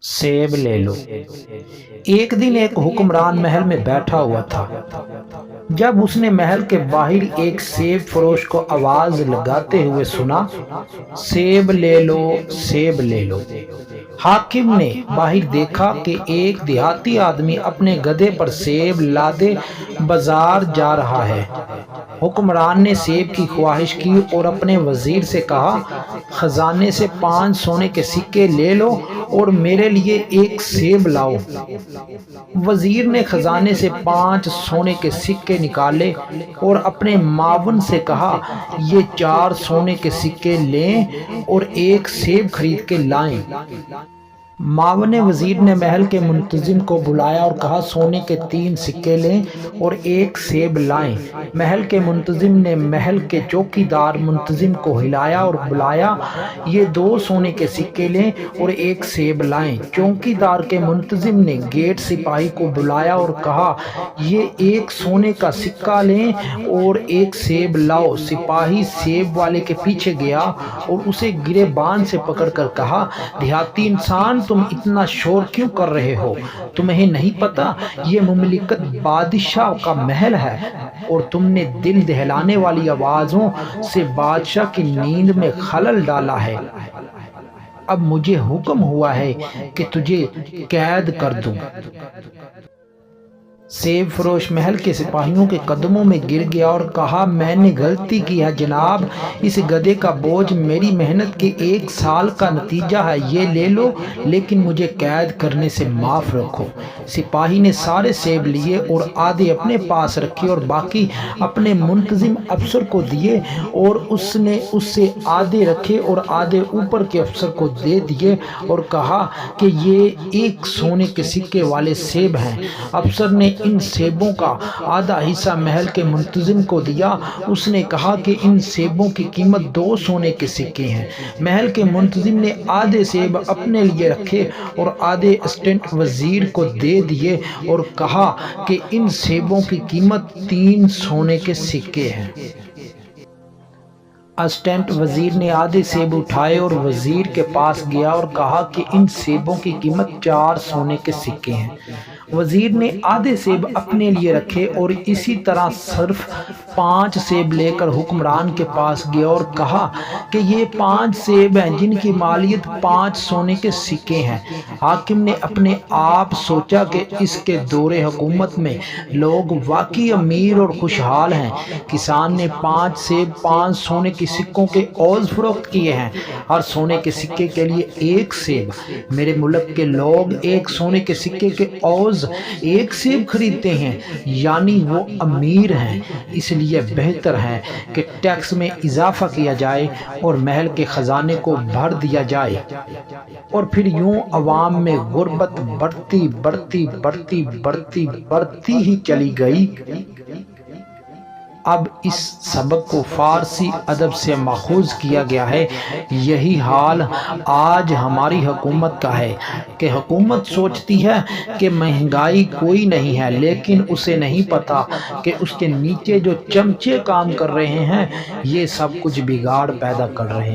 सेब ले लो। एक दिन एक हुक्मरान महल में बैठा हुआ था। जब उसने महल के बाहर एक सेब फरोश को आवाज लगाते हुए सुना, सेब ले लो, सेब ले लो। हाकिम ने बाहर देखा कि एक देहाती आदमी अपने गधे पर सेब लादे बाजार जा रहा है। हुक्मरान ने सेब की ख्वाहिश की और अपने वजीर से कहा, खजाने से 5 सोने के सिक्के ले लो और मेरे लिए एक सेब लाओ। वजीर ने खजाने से 5 सोने के सिक्के निकाले और अपने मावन से कहा, ये 4 सोने के सिक्के लें और एक सेब खरीद के लाएं। मावन वजीर ने महल के मुंतजिम को बुलाया और कहा, सोने के 3 सिक्के लें और एक सेब लाएं। महल के मुंतजिम ने महल के चौकीदार मुंतजिम को हिलाया और बुलाया, ये 2 सोने के सिक्के लें और एक सेब लाएं। चौकीदार के मुंतजिम ने गेट सिपाही को बुलाया और कहा, ये 1 सोने का सिक्का लें और एक सेब लाओ। सिपाही सेब वाले के पीछे गया और उसे गिरेबान से पकड़कर कहा, देहाती इंसान, तुम इतना शोर क्यों कर रहे हो? तुम्हें नहीं पता ये मुमलिकत बादशाह का महल है और तुमने दिल दहलाने वाली आवाजों से बादशाह की नींद में खलल डाला है। अब मुझे हुक्म हुआ है कि तुझे कैद कर दूं। सेब फरोश महल के सिपाहियों के कदमों में गिर गया और कहा, मैंने गलती की है जनाब, इस गधे का बोझ मेरी मेहनत के 1 साल का नतीजा है। ये ले लो, लेकिन मुझे कैद करने से माफ रखो। सिपाही ने सारे सेब लिए और आधे अपने पास रखे और बाकी अपने मुंतजिम अफसर को दिए और उसने उससे आधे रखे और आधे ऊपर के अफसर को दे दिए और कहा कि ये 1 सोने के सिक्के वाले सेब हैं। अफसर ने इन सेबों का आधा हिस्सा महल के मुंतजिम को दिया। उसने कहा कि इन सेबों की कीमत 2 सोने के सिक्के हैं। महल के मुंतजिम ने आधे सेब अपने लिए रखे और आधे असिस्टेंट वजीर को दे दिए और कहा कि इन सेबों की कीमत 3 सोने के सिक्के हैं। असिस्टेंट वजीर ने आधे सेब उठाए और वजीर के पास गया और कहा कि इन सेबों की कीमत 4 सोने के सिक्के हैं। वजीर ने आधे सेब अपने लिए रखे और इसी तरह सिर्फ 5 सेब लेकर हुक्मरान के पास गया और कहा कि ये 5 सेब हैं जिनकी मालियत 5 सोने के सिक्के हैं। हाकिम ने अपने आप सोचा कि इसके दौरे हुकूमत में लोग वाकई अमीर और खुशहाल हैं। किसान ने 5 सेब 5 सोने के सिक्कों के औज फरोख्त किए हैं। हर सोने के सिक्के के लिए 1 सेब। मेरे मुल्क के लोग 1 सोने के सिक्के के औज 1 सेब खरीदते हैं, यानी वो अमीर हैं। इसलिए बेहतर है कि टैक्स में इजाफा किया जाए और महल के खजाने को भर दिया जाए। और फिर यूं अवाम में गुर्बत बढ़ती बढ़ती बढ़ती बढ़ती बढ़ती ही चली गई। अब इस सबक को फारसी अदब से माखूज किया गया है। यही हाल आज हमारी हुकूमत का है कि हुकूमत सोचती है कि महंगाई कोई नहीं है, लेकिन उसे नहीं पता कि उसके नीचे जो चमचे काम कर रहे हैं ये सब कुछ बिगाड़ पैदा कर रहे हैं।